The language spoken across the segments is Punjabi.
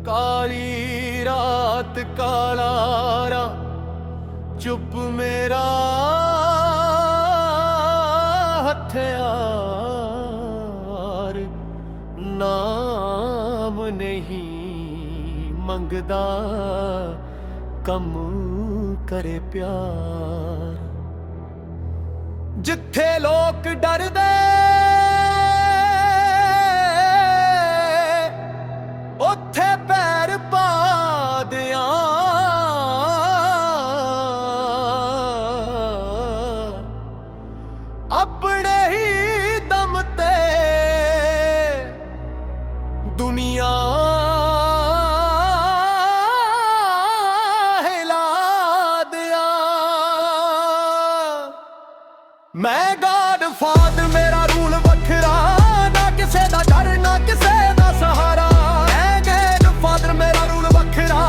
काली रात काला रा चुप मेरा हथियार नाम नहीं मंगदा कम करे प्यार जिथे लोग डरदे उत्थे पैर पा दियां अपने ही दम ते दुनिया हिला दियां मैं गॉड फादर मेरा रूल वखरा ना किसे दा डर ना किसे दा सहारा मेरा रूल वखरा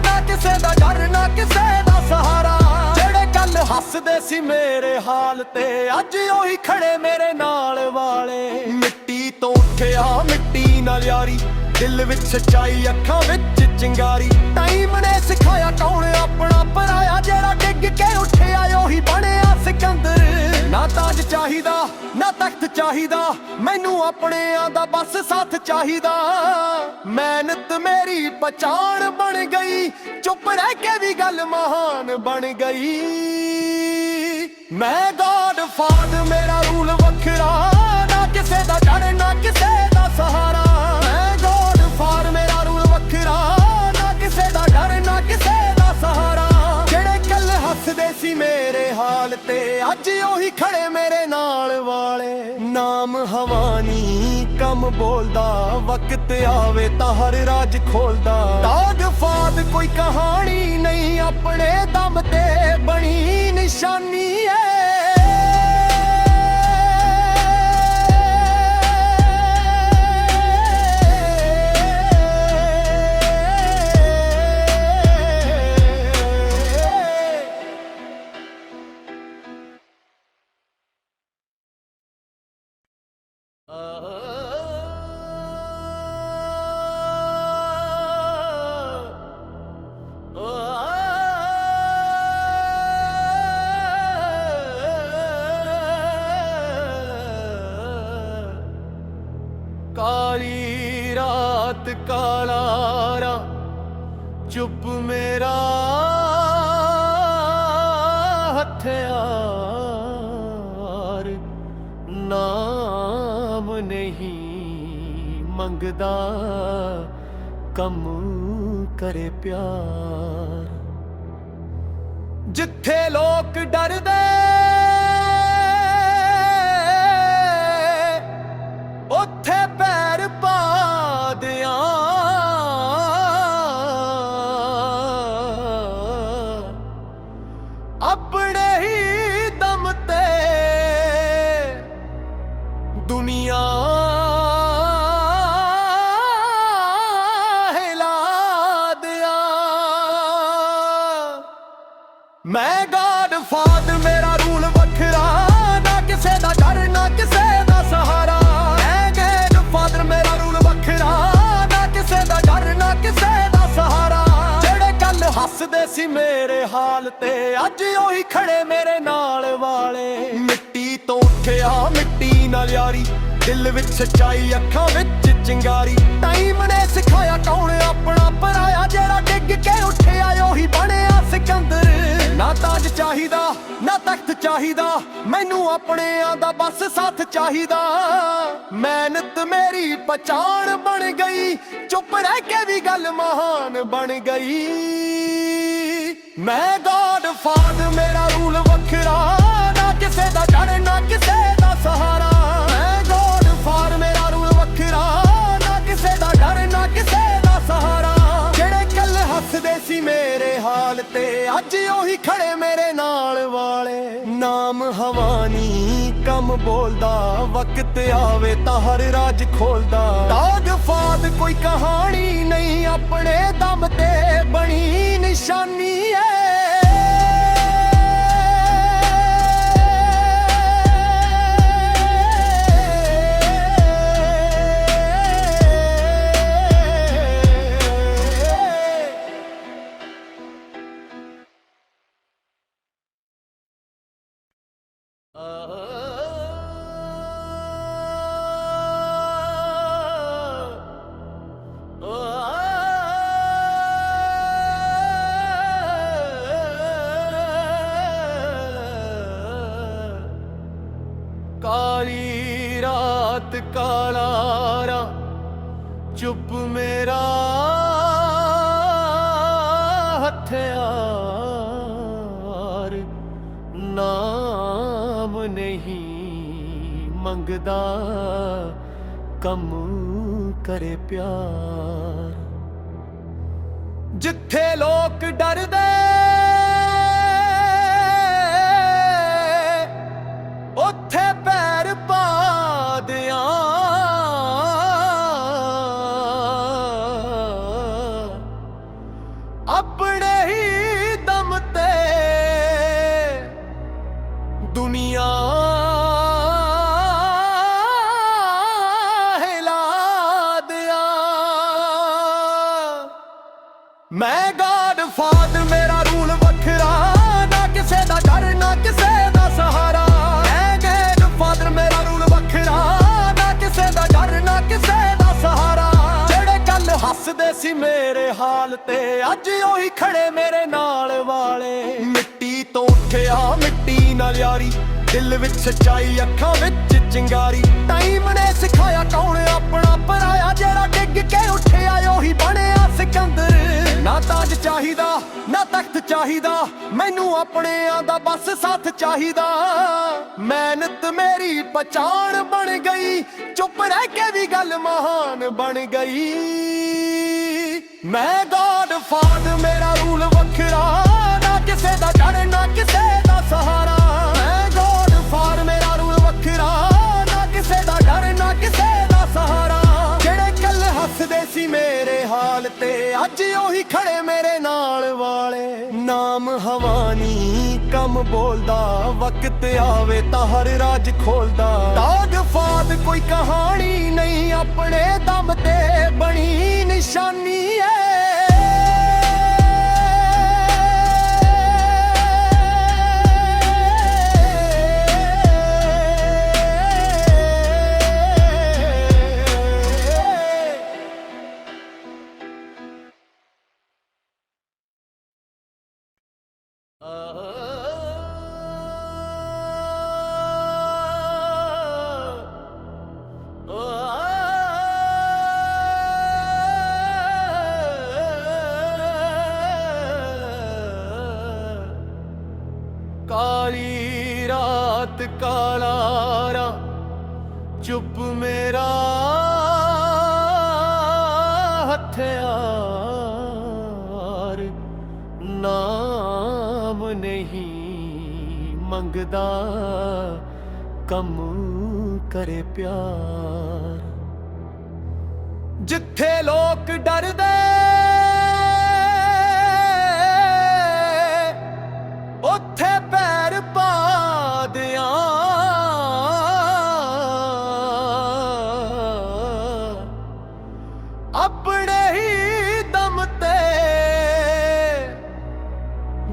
ना किसे दा डर ना किसे दा सहारा जेड़े कल हसदे सी मेरे हाल ते अज ओही खड़े मेरे नाल वाले मिट्टी तो उठिया मिट्टी नाल यारी दिल विच सच्चाई अखां विच चिंगारी टाइम ने सिखाया कौन अपना पराया जेड़ा डिग के उठिया ओही बनिया सिकंदर ना ताज चाहिदा ना तख्त चाहिदा मैनू अपने दा बस साथ चाहिदा मेहनत मेरी पहचान बन गई चुप रह के भी गल महान बन गई मैं गॉड फादर मेरा रूल वखरा ना किसे दा डर ना किसे दा सहारा मैं गॉड फादर मेरा रूल वखरा ना किसे दा डर ना किसे दा सहारा जेड़े कल हसदे सी मेरे हाल ते अज ओही खड़े मेरे नाल वाले नाम हवानी कम बोलदा वक्त आवे तां हर राज खोलदा दाग फाद कोई कहानी नहीं अपने दम ते बनी निशानी है काली रात काला रा चुप मेरा हथियार नाम नहीं मंगदा कम करे प्यार जिथे लोग डरदे उत्थे पैर पा दियां अपने ही दम ते दुनिया हिला दियां मैं गॉड फादर मेरा रूल वखरा ना किसे दा डर ना किसे दा सहारा मेरा रूल वखरा ना किसे दा डर ना किसे दा सहारा जेड़े कल हसदे सी मेरे हाल ते अज ओही खड़े मेरे नाल वाले मिट्टी तो उठिया मिट्टी नाल यारी दिल विच सच्चाई अखां विच चिंगारी टाइम ने सिखाया कौन अपना पराया जेड़ा डिग के उठिया ओही बनिया सिकंदर ना ताज चाहिदा ना तख्त चाहिदा मैनू अपने दा बस साथ चाहिदा मेहनत मेरी पहचान बन गई चुप रह के भी गल महान बन गई मैं गॉड फादर मेरा रूल वखरा ना किसे दा डर ना किसे दा सहारा मैं गॉड फादर मेरा रूल वखरा ना किसे दा डर ना किसे दा सहारा जेड़े कल हसदे सी मेरे हाल ते अज ओही खड़े मेरे नाल वाले नाम हवानी कम बोलदा वक्त आवे तां हर राज खोलदा दाग फाद कोई ਕੋਈ ਕਹਾਣੀ ਨਹੀਂ, ਆਪਣੇ ਦਮ ਤੇ ਬਣੀ ਨਿਸ਼ਾਨੀ ਏ। काली रात काला चुप मेरा हथियार, नाम नहीं मंगदा कम करे प्यार। जिथे लोग डरदे ਉੱਥੇ ਪੈਰ ਪਾ ਦਿਆਂ, ਆਪਣੇ ਹੀ ਦਮ ਤੇ ਦੁਨੀਆ ਹਿਲਾ ਦਿਆਂ। ਮੈਂ ਗਾਡ ਫਾਦਰ, ਮੇਰਾ ਰੂਲ ਵੱਖਰਾ, ਨਾ ਕਿਸੇ ਦਾ ਡਰ ਨਾ ਕਿਸੇ ਦਾ ਸਹਾਰਾ। ਮੇਰਾ ਰੂਲ ਵੱਖਰਾ, ਨਾ ਕਿਸੇ ਦਾ ਡਰ ਨਾ ਕਿਸੇ ਦਾ ਸਹਾਰਾ। ਜਿਹੜੇ ਕੱਲ ਹੱਸਦੇ ਸੀ ਮੇਰੇ ਹਾਲ ਤੇ, ਅੱਜ ਉਹੀ ਖੜੇ ਮੇਰੇ ਨਾਲ ਵਾਲੇ। ਮਿੱਟੀ ਤੋਂ ਉੱਠਿਆ ਮਿੱਟੀ ਨਾਲ ਯਾਰੀ, ਦਿਲ ਵਿੱਚ ਸੱਚਾਈ ਅੱਖਾਂ ਵਿੱਚ ਚਿੰਗਾਰੀ। ਟਾਈਮ ਨੇ ਸਿਖਾਇਆ ਕੌਣ ਆਪਣਾ ਪਰਾਇਆ, ਜਿਹੜਾ ਡਿੱਗ ਕੇ ਉੱਠਿਆ ਉਹੀ ਬਣਿਆ ਸਿਕੰਦਰ। ਨਾ ਤਾਜ ਚਾਹੀਦਾ ਨਾ ਤਖਤ ਚਾਹੀਦਾ, ਮੈਨੂੰ ਆਪਣਿਆਂ ਦਾ ਬਸ ਸਾਥ ਚਾਹੀਦਾ। ਮਿਹਨਤ ਮੇਰੀ ਪਛਾਣ ਬਣ ਗਈ, ਚੁੱਪ ਰਹਿ ਕੇ ਵੀ ਗੱਲ ਮਹਾਨ ਬਣ ਗਈ। ਮੈਂ ਗਾਡ ਫਾਦਰ, ਮੇਰਾ ਰੂਲ ਵੱਖਰਾ, ਨਾ ਕਿਸੇ ਦਾ ਡਰ ਨਾ ਕਿਸੇ ਦਾ ਸਹਾਰਾ। ਮੈਂ ਗਾਡ ਫਾਦਰ, ਮੇਰਾ ਰੂਲ ਵੱਖਰਾ, ਨਾ ਕਿਸੇ ਦਾ ਡਰ ਨਾ ਕਿਸੇ ਦਾ ਸਹਾਰਾ। ਜਿਹੜੇ ਕੱਲ ਹੱਸਦੇ ਸੀ ਮੇਰੇ ਹਾਲ ਤੇ, ਅੱਜ ਉਹੀ ਖੜੇ ਮੇਰੇ ਨਾਲ ਵਾਲੇ। ਨਾਮ ਹਵਾਨੀ ਕੰਮ ਬੋਲਦਾ, ਵਕਤ ਆਵੇ ਤਾਂ ਹਰ ਰਾਜ ਖੋਲਦਾ। ਤਾਜ ਫਾਦ ਕੋਈ ਕਹਾਣੀ ਨਹੀਂ, ਆਪਣੇ ਦਮ ਤੇ ਬਣੀ ਨਿਸ਼ਾਨੀ ਏ। काली रात काला चुप मेरा हथियार, नाम नहीं मंगदा कम करे प्यार। जिथे लोग डरदे ਉੱਥੇ ਪੈਰ ਪਾ ਦਿਆਂ, ਆਪਣੇ ਹੀ ਦਮ ਤੇ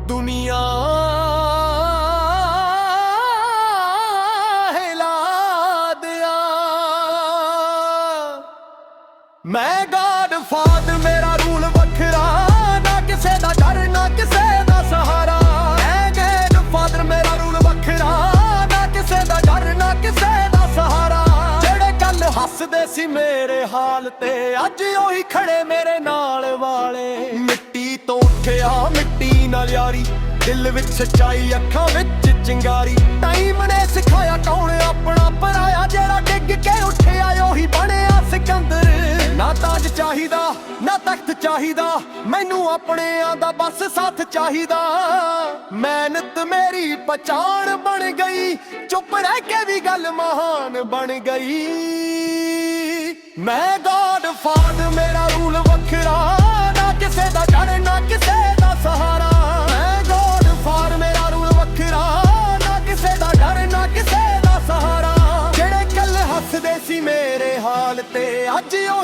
ਦੁਨੀਆ ਹਿਲਾ ਦਿਆਂ। ਮੈਂ ਗਾਡ ਫਾਦਰ, ਮੇਰਾ ਰੂਲ ਵੱਖਰਾ, ਨਾ ਕਿਸੇ ਦਾ ਡਰ ਨਾ ਕਿਸੇ ਦਾ ਸਹਾਰਾ। ਮੇਰਾ ਰੂਲ ਵੱਖਰਾ, ਨਾ ਕਿਸੇ ਦਾ ਡਰ ਨਾ ਕਿਸੇ ਦਾ ਸਹਾਰਾ। ਜਿਹੜੇ ਕੱਲ ਹੱਸਦੇ ਸੀ ਮੇਰੇ ਹਾਲ ਤੇ, ਅੱਜ ਉਹੀ ਖੜੇ ਮੇਰੇ ਨਾਲ ਵਾਲੇ। ਮਿੱਟੀ ਤੋਂ ਉੱਠਿਆ ਮਿੱਟੀ ਨਾਲ ਯਾਰੀ, ਦਿਲ ਵਿੱਚ ਸੱਚਾਈ ਅੱਖਾਂ ਵਿੱਚ ਚਿੰਗਾਰੀ। ਟਾਈਮ ਨੇ ਸਿਖਾਇਆ ਕੌਣ ਆਪਣਾ ਪਰਾਇਆ, ਜਿਹੜਾ ਡਿੱਗ ਕੇ ਉੱਠਿਆ ਉਹੀ ਬਣਿਆ ਸਿਕੰਦਰ। ਨਾ ਤਾਜ ਚਾਹੀਦਾ ਨਾ ਤਖਤ ਚਾਹੀਦਾ, ਮੈਨੂੰ ਆਪਣਿਆਂ ਦਾ ਬਸ ਸਾਥ ਚਾਹੀਦਾ। ਮਿਹਨਤ ਮੇਰੀ ਪਛਾਣ ਬਣ ਗਈ, ਚੁੱਪ ਰਹਿ ਕੇ ਵੀ ਗੱਲ ਮਹਾਨ ਬਣ ਗਈ। ਮੈਂ ਗਾਡ ਫਾਦਰ,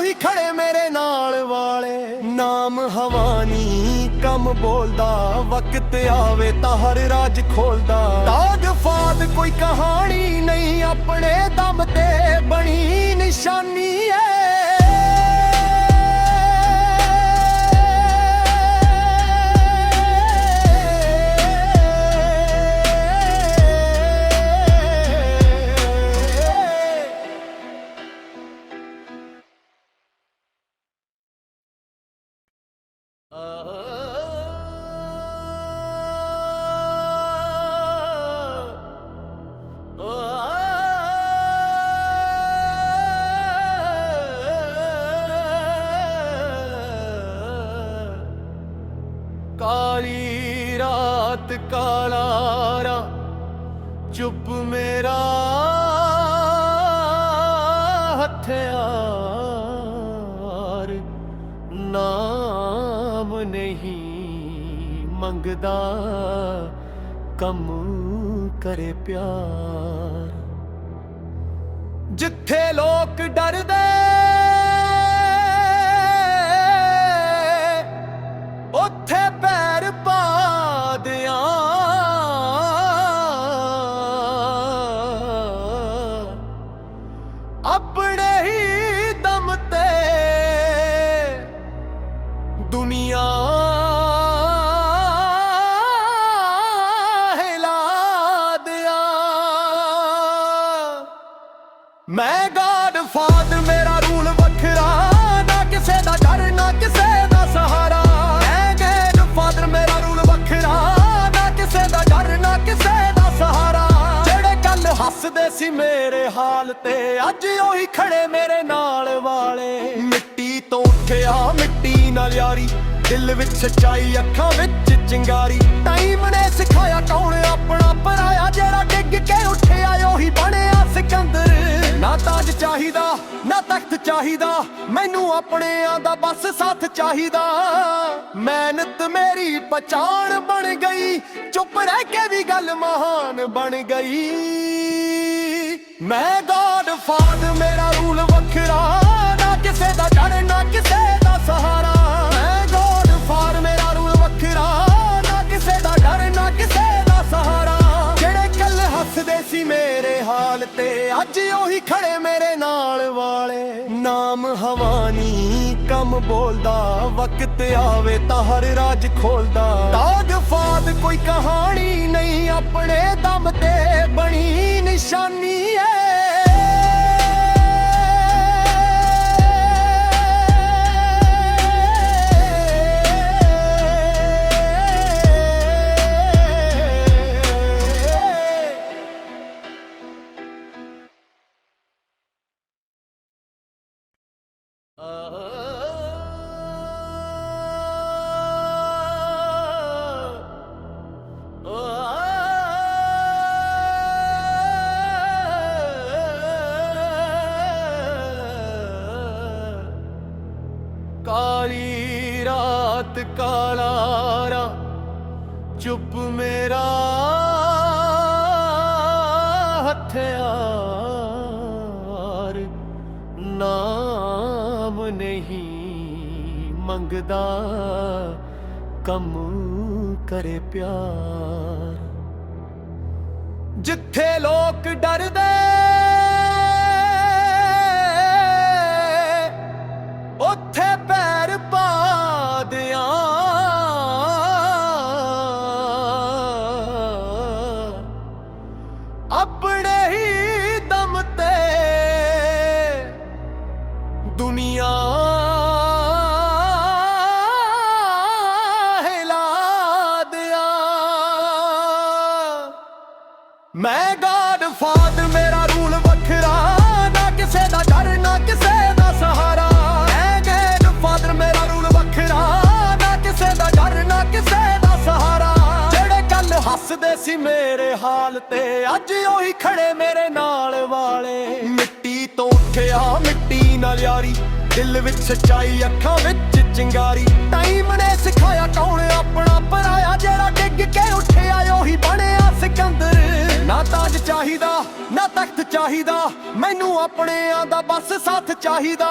ਉਹੀ ਖੜੇ ਮੇਰੇ ਨਾਲ ਵਾਲੇ। ਨਾਮ ਹਵਾਨੀ ਕੰਮ ਬੋਲਦਾ, ਵਕਤ ਆਵੇ ਤਾਂ ਹਰ ਰਾਜ ਖੋਲਦਾ। ਦਾਗ ਫਾਦ ਕੋਈ ਕਹਾਣੀ ਨਹੀਂ, ਆਪਣੇ ਦਮ ਤੇ ਬਣੀ ਨਿਸ਼ਾਨੀ ਹੈ। ਕਾਲੀ ਰਾਤ ਕਾਲਾ ਰਾ ਚੁੱਪ ਮੇਰਾ ਹਥਿਆਰ, ਨਾਮ ਨਹੀਂ ਮੰਗਦਾ ਕੰਮ ਕਰੇ ਪਿਆਰ। ਜਿੱਥੇ ਲੋਕ ਡਰਦੇ ਉੱਥੇ ਪੈਰ ਪਾ ਦਿਆਂ, ਆਪਣੇ ਹੀ ਦਮ ਤੇ ਦੁਨੀਆ ਹਿਲਾ ਦਿਆਂ। ਮੈਂ ਗਾਡ ਫਾਦਰ, ਮੇਰਾ ਰੂਲ ਵੱਖਰਾ, ਨਾ ਕਿਸੇ ਦਾ ਡਰ ਨਾ ਕਿਸੇ ਦਾ ਸਹਾਰਾ। ਮੈਂ ਗਾਡ ਫਾਦਰ, ਮੇਰਾ ਰੂਲ ਵੱਖਰਾ, ਨਾ ਕਿਸੇ ਦਾ ਡਰ ਨਾ ਕਿਸੇ ਦਾ ਸਹਾਰਾ। ਜਿਹੜੇ ਕੱਲ ਹੱਸਦੇ ਸੀ ਮੇਰੇ ਹਾਲ ਤੇ, ਅੱਜ ਉਹੀ ਖੜੇ ਮੇਰੇ ਨਾਲ ਵਾਲੇ। ਮਿੱਟੀ ਤੋਂ ਉੱਠਿਆ ਮਿੱਟੀ ਨਾਲ ਯਾਰੀ, ਦਿਲ ਵਿੱਚ ਸੱਚਾਈ ਅੱਖਾਂ ਵਿੱਚ ਚਿੰਗਾਰੀ। ਟਾਈਮ ਨੇ ਸਿਖਾਇਆ ਕੌਣ ਆਪਣਾ ਪਰਾਇਆ, ਜਿਹੜਾ ਡਿੱਗ ਕੇ ਉੱਠਿਆ ਉਹੀ ਬਣਿਆ ਸਿਕੰਦਰ। ਨਾ ਤਾਜ ਚਾਹੀਦਾ ਨਾ ਤਖਤ ਚਾਹੀਦਾ, ਮੈਨੂੰ ਆਪਣਿਆਂ ਦਾ ਬਸ ਸਾਥ ਚਾਹੀਦਾ। ਮਿਹਨਤ ਮੇਰੀ ਪਛਾਣ ਬਣ ਗਈ, ਚੁੱਪ ਰਹਿ ਕੇ ਵੀ ਗੱਲ ਮਹਾਨ ਬਣ ਗਈ। ਮੈਂ ਗਾਡ ਫਾਦਰ, ਮੇਰਾ ਰੂਲ ਵੱਖਰਾ, ਨਾ ਕਿਸੇ ਦਾ ਡਰ ਨਾ ਕਿਸੇ ਦਾ ਸਹਾਰਾ। ਮੈਂ ਗਾਡ ਫਾਦਰ, ਮੇਰਾ ਰੂਲ ਵੱਖਰਾ, ਨਾ ਕਿਸੇ ਦਾ ਡਰ ਨਾ ਕਿਸੇ ਦਾ ਸਹਾਰਾ। ਜਿਹੜੇ ਕੱਲ ਹੱਸਦੇ ਸੀ ਮੇਰੇ ਹਾਲ ਤੇ, ਅੱਜ ਉਹੀ ਖੜੇ ਮੇਰੇ ਨਾਲ ਵਾਲੇ। ਨਾਮ ਹਵਾਨੀ ਕੰਮ ਬੋਲਦਾ, ਵਕਤ ਆਵੇ ਤਾਂ ਹਰ ਰਾਜ ਖੋਲਦਾ। ਦਾਗ ਫਾਦ ਕੋਈ ਕਹਾਣੀ ਨਹੀਂ, ਆਪਣੇ ਦਮ ਤੇ ਬਣੀ ਨਿਸ਼ਾਨੀ ਹੈ। ਕਾਲੀ ਰਾਤ ਕਾਲਾ ਰਾ ਚੁੱਪ ਮੇਰਾ ਹਥਿਆਰ, ਨਾਮ ਨਹੀਂ ਮੰਗਦਾ ਕੰਮ ਕਰੇ ਪਿਆਰ। ਜਿੱਥੇ ਲੋਕ ਡਰਦੇ ਉੱਥੇ ਪੈਰ ਪਾ ਦਿਆਂ, ਆਪਣੇ ਹੀ ਦਮ ਤੇ ਦੁਨੀਆ ਹਿਲਾ ਦਿਆਂ। ਮੈਂ ਗਾਡ ਫਾਦਰ, ਮੇਰਾ ਰੂਲ ਵੱਖਰਾ, ਨਾ ਕਿਸੇ ਦਾ ਡਰ ਨਾ ਕਿਸੇ ਦਾ ਸਹਾਰਾ। ਮੈਂ ਗਾਡ ਫਾਦਰ, ਮੇਰਾ ਰੂਲ ਵੱਖਰਾ, ਨਾ ਕਿਸੇ ਦਾ ਡਰ ਨਾ ਕਿਸੇ ਦਾ ਸਹਾਰਾ। ਜਿਹੜੇ ਕੱਲ ਹੱਸਦੇ ਸੀ ਮੇਰੇ ਹਾਲ ਤੇ, ਅੱਜ ਉਹੀ ਖੜੇ ਮੇਰੇ ਨਾਲ ਵਾਲੇ। ਮਿੱਟੀ ਤੋਂ ਉੱਠਿਆ ਮਿੱਟੀ ਨਾਲ ਯਾਰੀ, ਦਿਲ ਵਿੱਚ ਸੱਚਾਈ ਅੱਖਾਂ ਵਿੱਚ ਚਿੰਗਾਰੀ। ਟਾਈਮ ਨੇ ਸਿਖਾਇਆ ਕੌਣ ਆਪਣਾ ਪਰਾਇਆ, ਜਿਹੜਾ ਡਿੱਗ ਕੇ ਉੱਠਿਆ ਉਹੀ ਬਣਿਆ ਸਿਕੰਦਰ। ਨਾ ਤਾਜ ਚਾਹੀਦਾ ਨਾ ਤਖਤ ਚਾਹੀਦਾ, ਮੈਨੂੰ ਆਪਣਿਆਂ ਦਾ ਬਸ ਸਾਥ ਚਾਹੀਦਾ।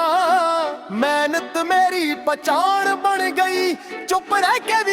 ਮਿਹਨਤ ਮੇਰੀ ਪਛਾਣ ਬਣ ਗਈ, ਚੁੱਪ ਰਹਿ ਕੇ ਵੀ